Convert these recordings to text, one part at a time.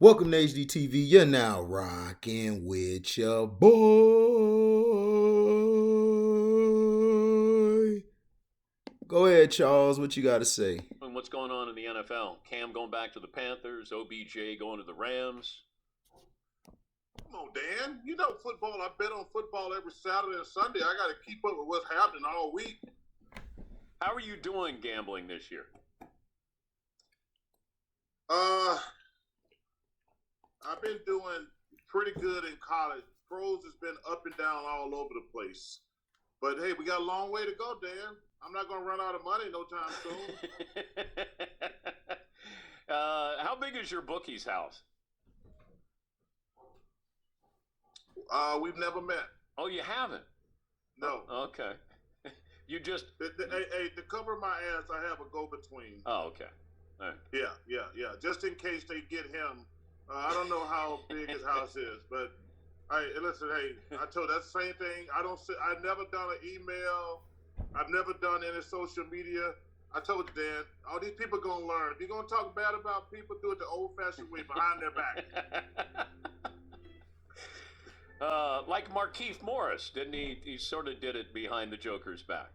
Welcome to HDTV. You're now rocking with your boy. Go ahead, Charles. What you got to say? And what's going on in the NFL? Cam going back to the Panthers, OBJ going to the Rams. Come on, Dan. You know football. I bet on football every Saturday and Sunday. I got to keep up with what's happening all week. How are you doing gambling this year? I've been doing pretty good in college. Pros has been up and down all over the place. But hey, we got a long way to go, Dan. I'm not going to run out of money no time soon. How big is your bookie's house? We've never met. Oh, you haven't? No. Okay. You just... Hey, to cover my ass, I have a go-between. Oh, okay. All right. Yeah. Just in case they get him. I don't know how big his house is, but listen, hey, I told you, that's the same thing. I've never done an email. I've never done any social media. I told you, Dan, all these people are going to learn. If you're going to talk bad about people, do it the old-fashioned way, behind their back. Like Markeith Morris, didn't he? He sort of did it behind the Joker's back.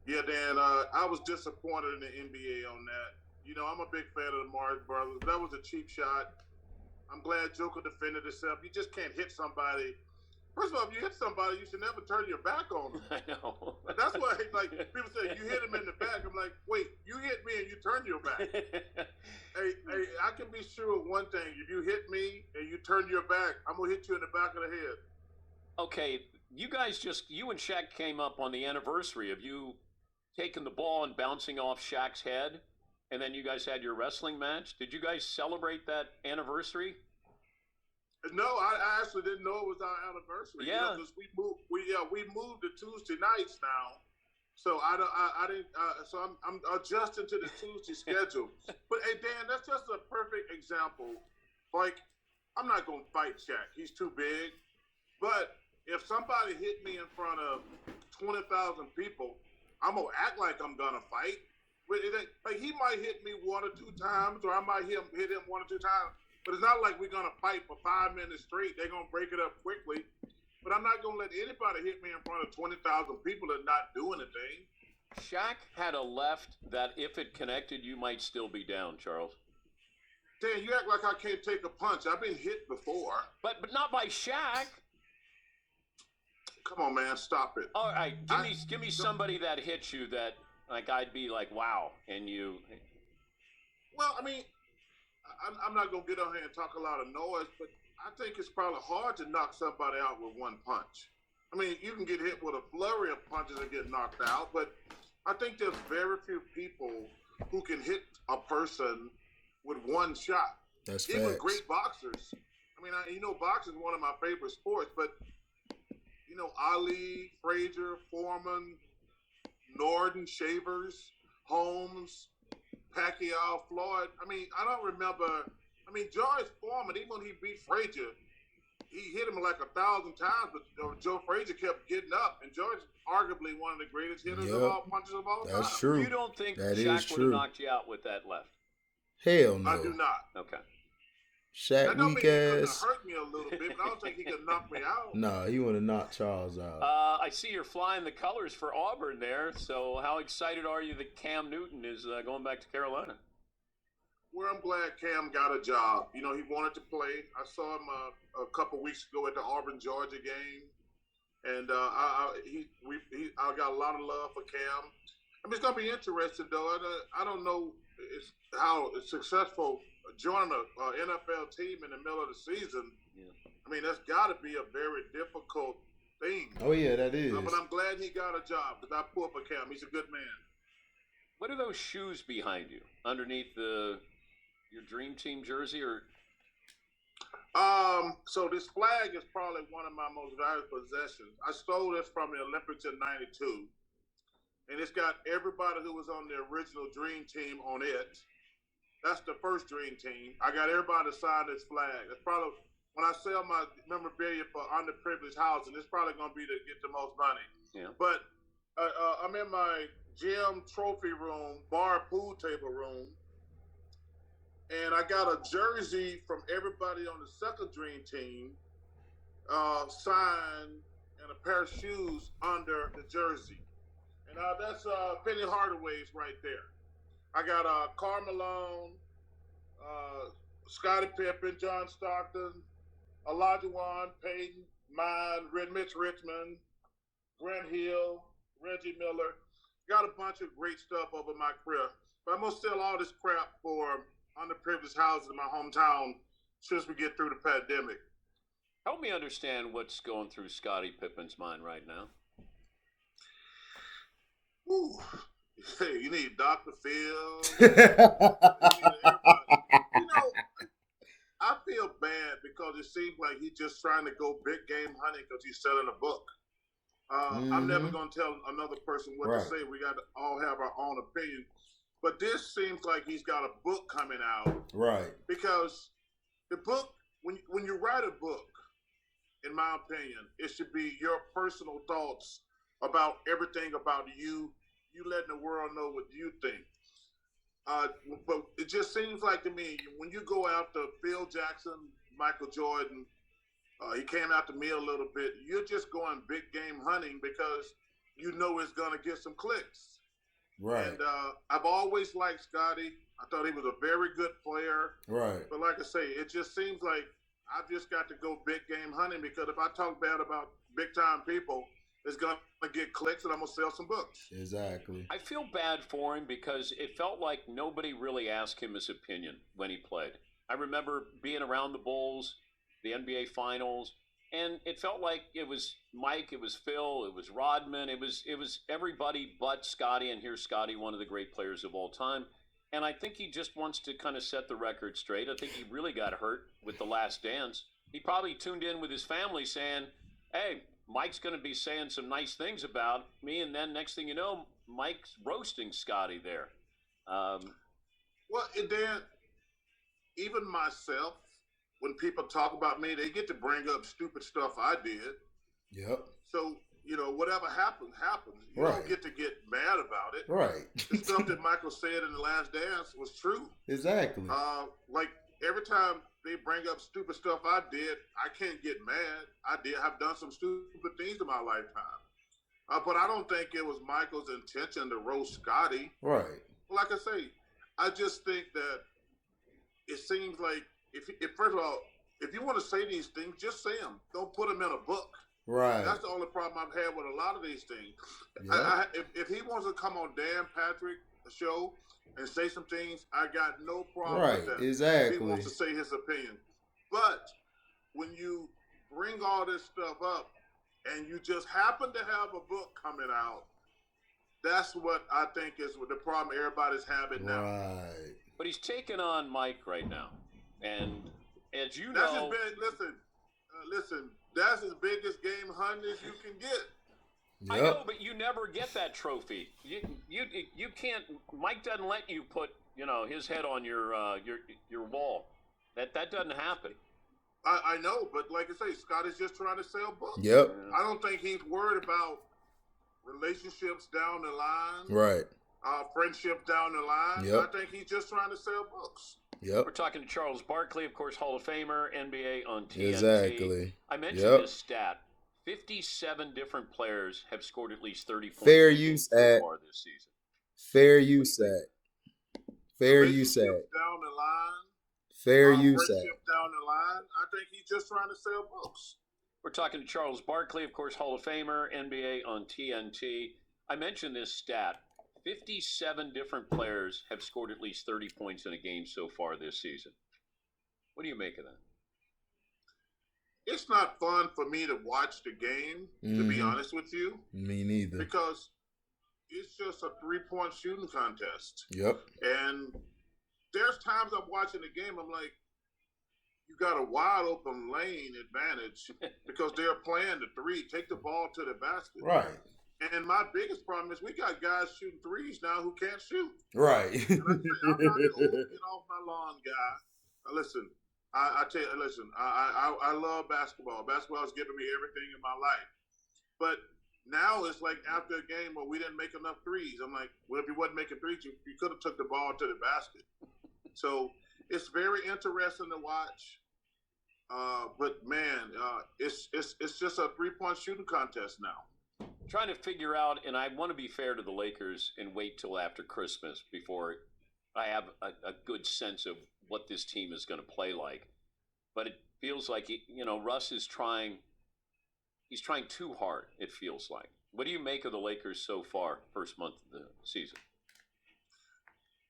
Yeah, Dan, I was disappointed in the NBA on that. You know, I'm a big fan of the Morris brothers. That was a cheap shot. I'm glad Joker defended himself. You just can't hit somebody. First of all, if you hit somebody, you should never turn your back on them. I know. That's why, like, people say, you hit him in the back. I'm like, wait, you hit me and you turn your back. Hey, I can be sure of one thing. If you hit me and you turn your back, I'm going to hit you in the back of the head. Okay, you and Shaq came up on the anniversary of you taking the ball and bouncing off Shaq's head, and then you guys had your wrestling match. Did you guys celebrate that anniversry? No, I actually didn't know it was our anniversary. Yeah, because we moved to Tuesday nights now, so I didn't. So I'm adjusting to the Tuesday schedule. But hey, Dan, that's just a perfect example. Like, I'm not gonna fight Shaq; he's too big. But if somebody hit me in front of 20,000 people, I'm gonna act like I'm gonna fight. Like, he might hit me one or two times, or I might hit him one or two times. But it's not like we're going to fight for 5 minutes straight. They're going to break it up quickly. But I'm not going to let anybody hit me in front of 20,000 people and not do anything. Shaq had a left that if it connected, you might still be down, Charles. Dan, you act like I can't take a punch. I've been hit before. But not by Shaq. Come on, man. Stop it. All right. Give me somebody that hits you that, like, I'd be like, wow. And you... Well, I mean... I'm not going to get on here and talk a lot of noise, but I think it's probably hard to knock somebody out with one punch. I mean, you can get hit with a flurry of punches and get knocked out, but I think there's very few people who can hit a person with one shot. That's Even facts. great boxers. I mean, boxing is one of my favorite sports, but, Ali, Frazier, Foreman, Norton, Shavers, Holmes, Pacquiao, Floyd. I mean, I don't remember. I mean, George Foreman, even when he beat Frazier, he hit him like 1,000 times, but Joe Frazier kept getting up. And George, arguably one of the greatest hitters of all punches of all time. That's true. You don't think that Shaq would have knocked you out with that left? Hell no. I do not. Okay. Shaq weak ass. He hurt me a little bit, but I don't think he could knock me out. Nah, he would have knocked Charles out. I see you're flying the colors for Auburn there. So how excited are you that Cam Newton is going back to Carolina? Well, I'm glad Cam got a job. He wanted to play. I saw him a couple weeks ago at the Auburn-Georgia game, and I got a lot of love for Cam. I mean, it's gonna be interesting though. I don't know how successful joining a NFL team in the middle of the season. Yeah. I mean, that's got to be a very difficult thing. Oh yeah, that is. But I'm glad he got a job because I pull for Cam. He's a good man. What are those shoes behind you underneath your Dream Team jersey? Or so this flag is probably one of my most valuable possessions. I stole this from the Olympics in '92, and it's got everybody who was on the original Dream Team on it. That's the first Dream Team. I got everybody to sign this flag. It's probably, when I sell my memorabilia for underprivileged housing, it's probably going to be to get the most money. Yeah. But I'm in my gym trophy room, bar pool table room, and I got a jersey from everybody on the second dream team signed and a pair of shoes under the jersey. And that's Penny Hardaway's right there. I got Karl Malone, Scottie Pippen, John Stockton, Elijah Wan, Peyton, mine, Mitch Richmond, Grant Hill, Reggie Miller. Got a bunch of great stuff over my career. But I'm going to sell all this crap for underprivileged houses in my hometown since we get through the pandemic. Help me understand what's going through Scottie Pippen's mind right now. Ooh. Hey, you need Dr. Phil. You need everybody. You know, I feel bad because it seems like he's just trying to go big game hunting because he's selling a book. I'm never going to tell another person what to say. We got to all have our own opinion. But this seems like he's got a book coming out. Right. Because the book, when you write a book, in my opinion, it should be your personal thoughts about everything about you. You letting the world know what you think. But it just seems like to me, when you go after Phil Jackson, Michael Jordan, he came after me a little bit, you're just going big game hunting because you know it's going to get some clicks. Right. And I've always liked Scottie. I thought he was a very good player. Right. But like I say, it just seems like I've just got to go big game hunting because if I talk bad about big time people, it's going to get clicks and I'm going to sell some books. Exactly. I feel bad for him because it felt like nobody really asked him his opinion when he played. I remember being around the Bulls, the NBA Finals, and it felt like it was Mike, it was Phil, it was Rodman, it was everybody but Scottie, and here's Scottie, one of the great players of all time. And I think he just wants to kind of set the record straight. I think he really got hurt with The Last Dance. He probably tuned in with his family saying, hey, Mike's going to be saying some nice things about me, and then next thing you know, Mike's roasting Scottie there. Well, and then even myself, when people talk about me, they get to bring up stupid stuff I did. Yep. So, whatever happens, happens. You don't get to get mad about it. Right. The stuff that Michael said in The Last Dance was true. Exactly. Like every time they bring up stupid stuff I did, I can't get mad. I've done some stupid things in my lifetime. But I don't think it was Michael's intention to roast Scottie. Right. Like I say, I just think that it seems like if first of all, if you want to say these things, just say them. Don't put them in a book. Right. That's the only problem I've had with a lot of these things. Yep. If he wants to come on Dan Patrick show and say some things, I got no problem with that. Exactly. He wants to say his opinion. But when you bring all this stuff up and you just happen to have a book coming out, that's what I think is the problem everybody's having now. Right. But he's taking on Mike right now. And as you That's know... Listen, that's as big as game hunting as you can get. Yep. I know, but you never get that trophy. You can't. Mike doesn't let you put his head on your wall. That doesn't happen. I know, but like I say, Scottie's just trying to sell books. Yep. I don't think he's worried about relationships down the line. Right. Friendships down the line. Yep. I think he's just trying to sell books. Yep. We're talking to Charles Barkley, of course, Hall of Famer, NBA on TNT. Exactly. I mentioned this stat. 57 different players have scored at least 30 points Fair use so far this season. Fair use at. Fair use at. Down the line. Fair use at. Down the line. I think he's just trying to sell books. We're talking to Charles Barkley, of course, Hall of Famer, NBA on TNT. I mentioned this stat. 57 different players have scored at least 30 points in a game so far this season. What do you make of that? It's not fun for me to watch the game, to be honest with you. Me neither. Because it's just a 3-point shooting contest. Yep. And there's times I'm watching the game, I'm like, you got a wide open lane advantage because they're playing the three. Take the ball to the basket. Right. And my biggest problem is we got guys shooting threes now who can't shoot. Right. And I'm not an old get off my lawn guy. Listen, I tell you, I love basketball. Basketball has given me everything in my life. But now it's like after a game where we didn't make enough threes. I'm like, well, if you wasn't making threes, you could have took the ball to the basket. So it's very interesting to watch. But man, it's just a 3-point shooting contest now. Trying to figure out, and I want to be fair to the Lakers and wait till after Christmas before I have a good sense of what this team is going to play like. But it feels like Russ is trying. He's trying too hard. It feels like. What do you make of the Lakers so far, first month of the season?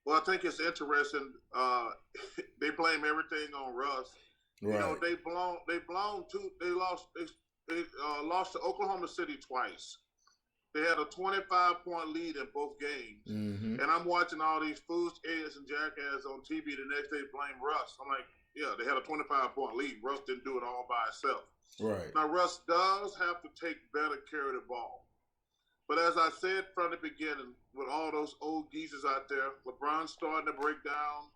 Well, I think it's interesting. They blame everything on Russ. Right. You know, they lost to Oklahoma City twice. They had a 25-point lead in both games. Mm-hmm. And I'm watching all these fools, idiots, and jackasses on TV the next day blame Russ. I'm like, yeah, they had a 25-point lead. Russ didn't do it all by himself. Right. Now, Russ does have to take better care of the ball. But as I said from the beginning, with all those old geezers out there, LeBron's starting to break down.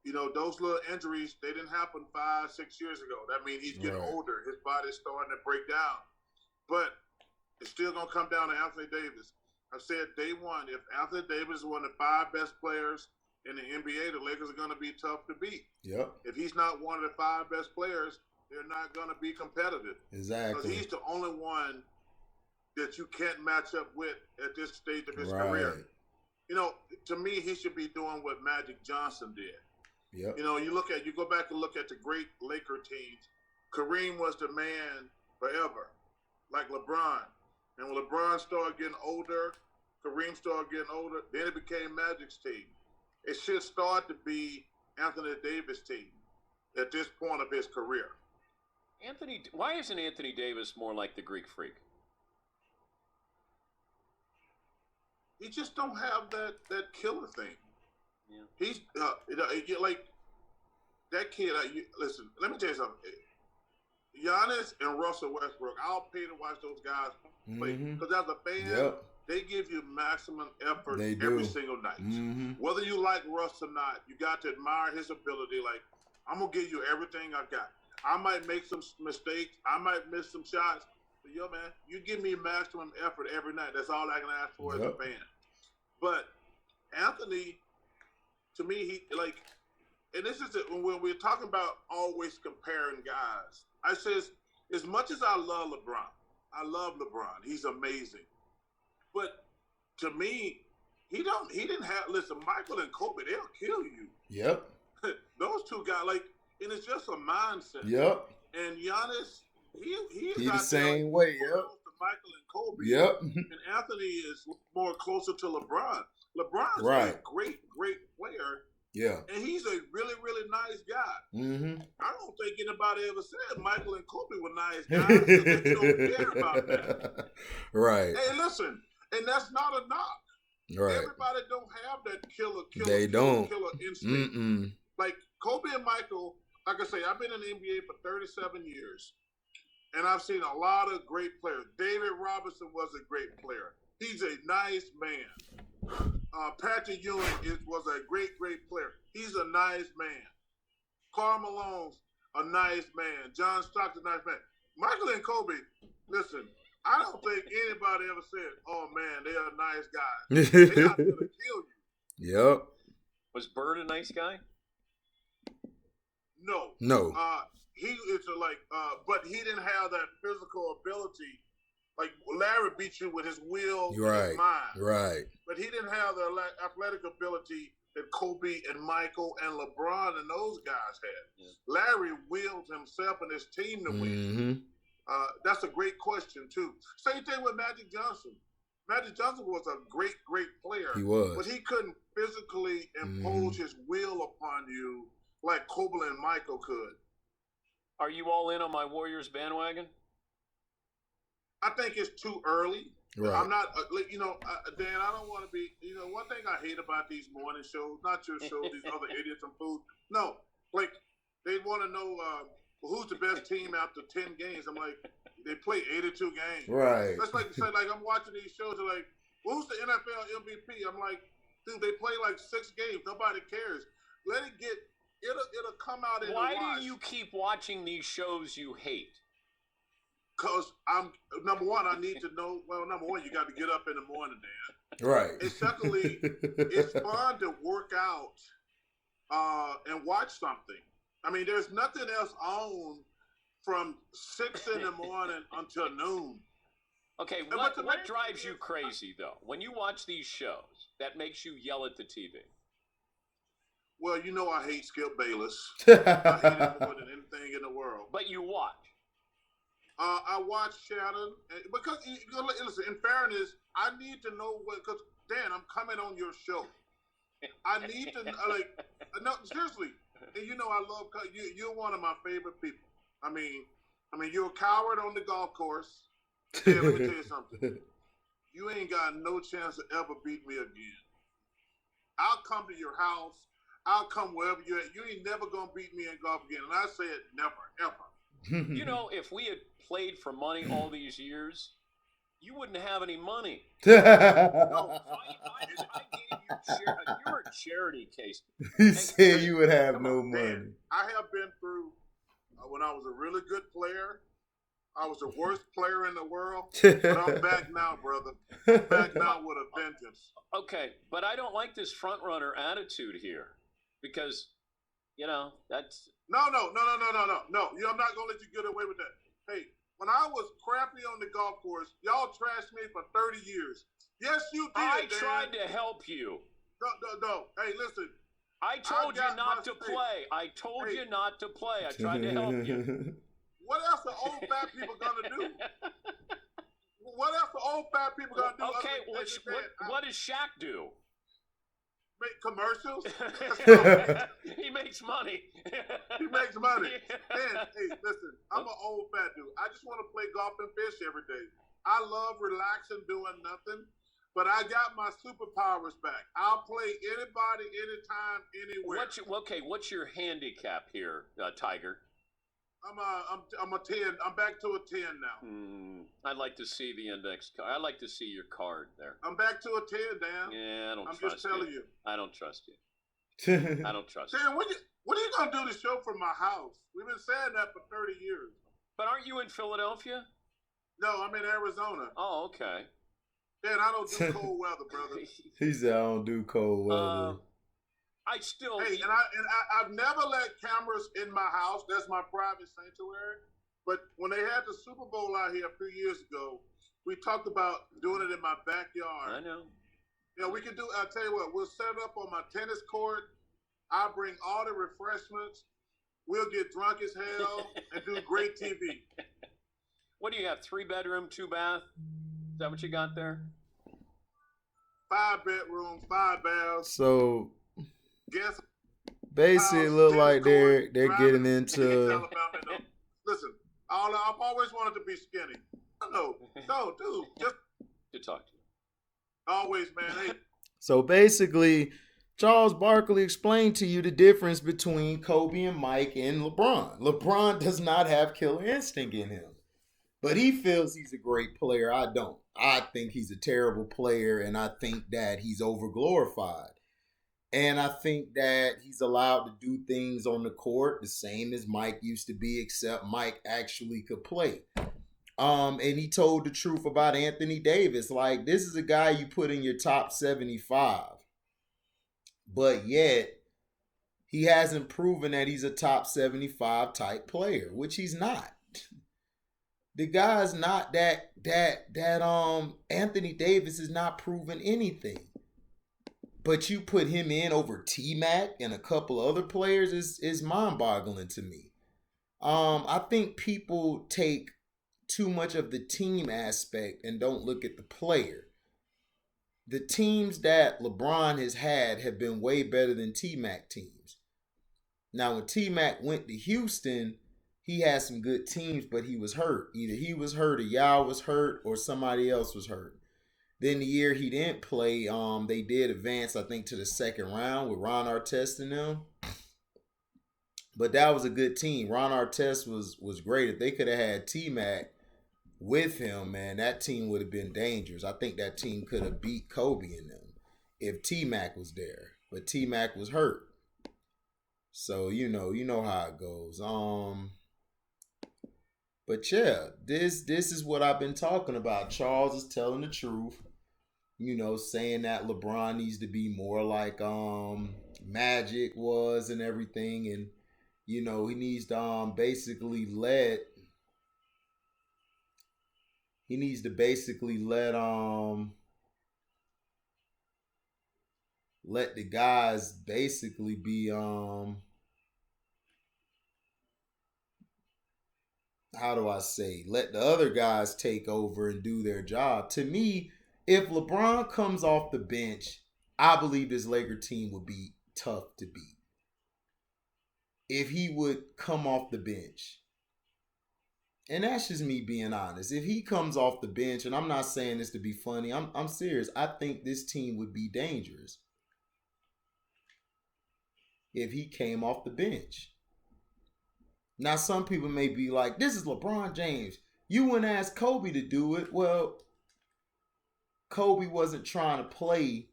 You know, those little injuries, they didn't happen 5-6 years ago. That means he's getting older. His body's starting to break down. But it's still going to come down to Anthony Davis. I said day one, if Anthony Davis is one of the 5 best players in the NBA, the Lakers are going to be tough to beat. Yep. If he's not one of the 5 best players, they're not going to be competitive. Exactly. Because he's the only one that you can't match up with at this stage of his career. You know, to me, he should be doing what Magic Johnson did. Yep. You know, you go back and look at the great Laker teams. Kareem was the man forever, like LeBron. And when LeBron started getting older, Kareem started getting older, then it became Magic's team. It should start to be Anthony Davis' team at this point of his career. Why isn't Anthony Davis more like the Greek Freak? He just don't have that killer thing. Yeah. He's like that kid. Listen, let me tell you something. Giannis and Russell Westbrook, I'll pay to watch those guys play because as a fan, they give you maximum effort every single night. Mm-hmm. Whether you like Russ or not, you got to admire his ability. Like, I'm gonna give you everything I got. I might make some mistakes. I might miss some shots. But yo, man, you give me maximum effort every night. That's all I can ask for as a fan. But Anthony, to me, he like, and this is when we're talking about always comparing guys. I says, as much as I love LeBron, he's amazing. But to me, he didn't have. Listen, Michael and Kobe, they'll kill you. Yep. Those two guys, like, and it's just a mindset. Yep. And Giannis, he is the same way. Yep. To Michael and Kobe. Yep. And Anthony is more closer to LeBron. LeBron's a great player. Yeah. And he's a really, really nice guy. Mm-hmm. I don't think anybody ever said Michael and Kobe were nice guys. They don't care about that. Right. Hey, listen, and that's not a knock. Right. Everybody don't have that killer instinct. Mm-mm. Like Kobe and Michael, like I say, I've been in the NBA for 37 years. And I've seen a lot of great players. David Robinson was a great player. He's a nice man. Patrick Ewing was a great player. He's a nice man. Karl Malone's a nice man. John Stockton's a nice man. Michael and Kobe, listen, I don't think anybody ever said, oh, man, they are nice guys. They're not going to kill you. Yep. Was Bird a nice guy? No. He is but he didn't have that physical ability. Like Larry beat you with his will and his mind. Right. But he didn't have the athletic ability that Kobe and Michael and LeBron and those guys had. Yeah. Larry willed himself and his team to win. Mm-hmm. That's a great question, too. Same thing with Magic Johnson. Magic Johnson was a great player. He was. But he couldn't physically impose his will upon you like Kobe and Michael could. Are you all in on my Warriors bandwagon? I think it's too early. Right. I'm not, Dan, I don't want to be, one thing I hate about these morning shows, not your show, these other idiots and fools. No, like, they want to know who's the best team after 10 games. I'm like, they play 82 games. Right. That's like, I'm watching these shows, they're like, who's the NFL MVP? I'm like, dude, they play like 6 games. Nobody cares. Let it get, it'll come out in Why do you keep watching these shows you hate? Because number one, I need to know. Well, number one, you got to get up in the morning, Dan. Right. And secondly, it's fun to work out and watch something. I mean, there's nothing else on from 6 in the morning until noon. Okay, what drives you crazy though when you watch these shows that makes you yell at the TV? Well, you know I hate Skip Bayless. I hate him more than anything in the world. But you watch. I watch Shannon because listen. In fairness, I need to know what. Because Dan, I'm coming on your show. I need to no, seriously. And you know I love you. You're one of my favorite people. I mean, you're a coward on the golf course. Dan, let me tell you something. You ain't got no chance to ever beat me again. I'll come to your house. I'll come wherever you're at. You ain't never gonna beat me in golf again. And I say it never, ever. You know, if we had played for money all these years, you wouldn't have any money. No, I gave you you're a charity case. He said you would have no money. Dan, I have been through when I was a really good player. I was the worst player in the world, but I'm back now, brother. I'm back now with a vengeance. Okay, but I don't like this front runner attitude here because, you know, that's No. I'm not gonna let you get away with that. Hey, when I was crappy on the golf course, y'all trashed me for 30 years. Yes, you did. I Dan. tried to help you. No. Hey, listen. I told you not to play. I told you not to play. I tried to help you. What else are old fat people gonna do? What else are old fat people gonna do? Okay, what does Shaq do? Make commercials. He makes money. He makes money. Man, hey, listen, I'm an old fat dude. I just want to play golf and fish every day. I love relaxing, doing nothing. But I got my superpowers back. I'll play anybody, anytime, anywhere. What's your handicap here, Tiger? I'm a 10. I'm back to a 10 now. I'd like to see the index card. I'd like to see your card there. I'm back to a 10, Dan. Yeah, I'm just telling you. I don't trust you. I don't trust you. Dan, what are you going to do the show from my house? We've been saying that for 30 years. But aren't you in Philadelphia? No, I'm in Arizona. Oh, okay. Dan, I don't do cold weather, brother. He said I don't do cold weather. I still. Hey, I've never let cameras in my house. That's my private sanctuary. But when they had the Super Bowl out here a few years ago, we talked about doing it in my backyard. I know. Yeah, we can do. I'll tell you what. We'll set it up on my tennis court. I'll bring all the refreshments. We'll get drunk as hell and do great TV. What do you have? 3-bedroom, 2-bath? Is that what you got there? 5 bedrooms, 5 baths. So Guess basically, it look like they're getting into. Listen, I've always wanted to be skinny. No, dude, just to talk to you. Always, man. Hey. So basically, Charles Barkley explained to you the difference between Kobe and Mike and LeBron. LeBron does not have killer instinct in him, but he feels he's a great player. I don't. I think he's a terrible player, and I think that he's overglorified. And I think that he's allowed to do things on the court the same as Mike used to be, except Mike actually could play. And he told the truth about Anthony Davis. Like, this is a guy you put in your top 75. But yet, he hasn't proven that he's a top 75 type player, which he's not. The guy's not that Anthony Davis is not proven anything. But you put him in over T-Mac and a couple other players is mind-boggling to me. I think people take too much of the team aspect and don't look at the player. The teams that LeBron has had have been way better than T-Mac teams. Now, when T-Mac went to Houston, he had some good teams, but he was hurt. Either he was hurt or Yao was hurt or somebody else was hurt. Then the year he didn't play, they did advance, I think, to the second round with Ron Artest and them. But that was a good team. Ron Artest was great. If they could have had T-Mac with him, man, that team would have been dangerous. I think that team could have beat Kobe and them if T-Mac was there. But T-Mac was hurt. So, you know how it goes. But yeah, this is what I've been talking about. Charles is telling the truth. Saying that LeBron needs to be more like Magic was and everything, and you know he needs to basically let the guys basically be how do I say, let the other guys take over and do their job. To me, if LeBron comes off the bench, I believe this Laker team would be tough to beat. If he would come off the bench. And that's just me being honest. If he comes off the bench, and I'm not saying this to be funny, I'm serious. I think this team would be dangerous if he came off the bench. Now, some people may be like, this is LeBron James. You wouldn't ask Kobe to do it. Well, Kobe wasn't trying to play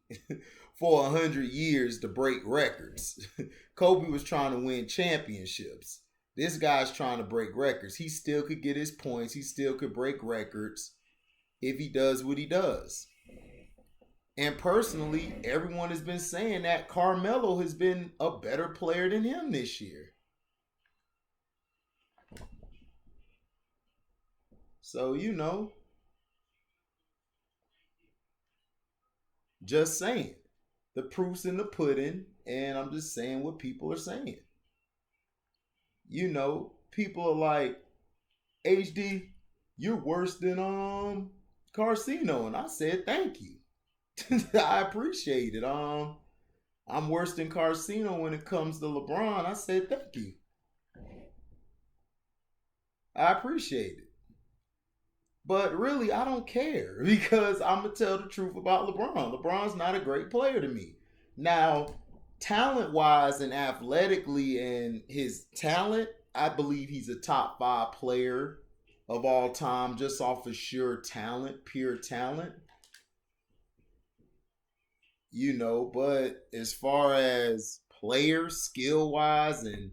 for 100 years to break records. Kobe was trying to win championships. This guy's trying to break records. He still could get his points. He still could break records if he does what he does. And personally, everyone has been saying that Carmelo has been a better player than him this year. So, you know, just saying. The proof's in the pudding, and I'm just saying what people are saying. You know, people are like, HD, you're worse than Carcino. And I said, thank you. I appreciate it. I'm worse than Carcino when it comes to LeBron. I said, thank you. I appreciate it. But really, I don't care because I'm going to tell the truth about LeBron. LeBron's not a great player to me. Now, talent-wise and athletically and his talent, I believe he's a top 5 player of all time just off of sheer talent, pure talent. You know, but as far as player skill-wise and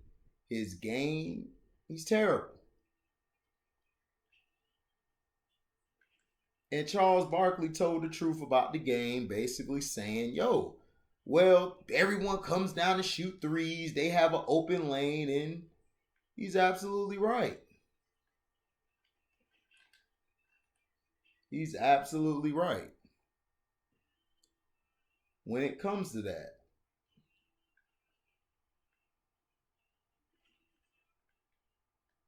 his game, he's terrible. And Charles Barkley told the truth about the game, basically saying, yo, well, everyone comes down to shoot threes. They have an open lane, and he's absolutely right. He's absolutely right when it comes to that.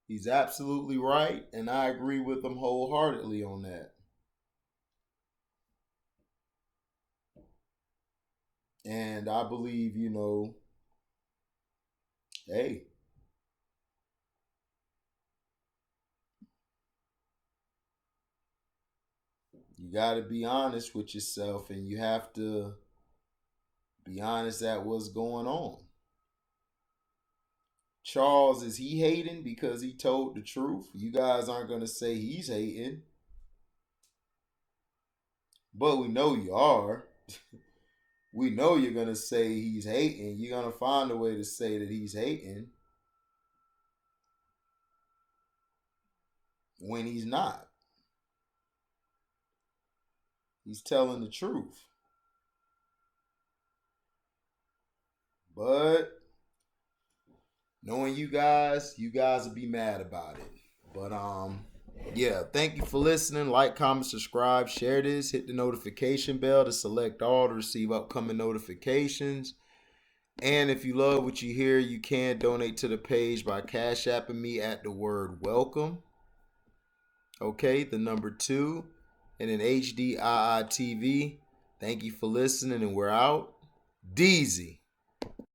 He's absolutely right, and I agree with him wholeheartedly on that. And I believe, you know, hey, you got to be honest with yourself, and you have to be honest at what's going on. Charles, is he hating because he told the truth? You guys aren't going to say he's hating, but we know you are. We know you're going to say he's hating. You're going to find a way to say that he's hating when he's not. He's telling the truth. But knowing you guys will be mad about it. But yeah, thank you for listening. Like, comment, subscribe, share this, hit the notification bell to select all to receive upcoming notifications. And if you love what you hear, you can donate to the page by Cash Apping me at the word welcome. Okay, the number 2 and then HDIITV. Thank you for listening, and we're out. Deezy.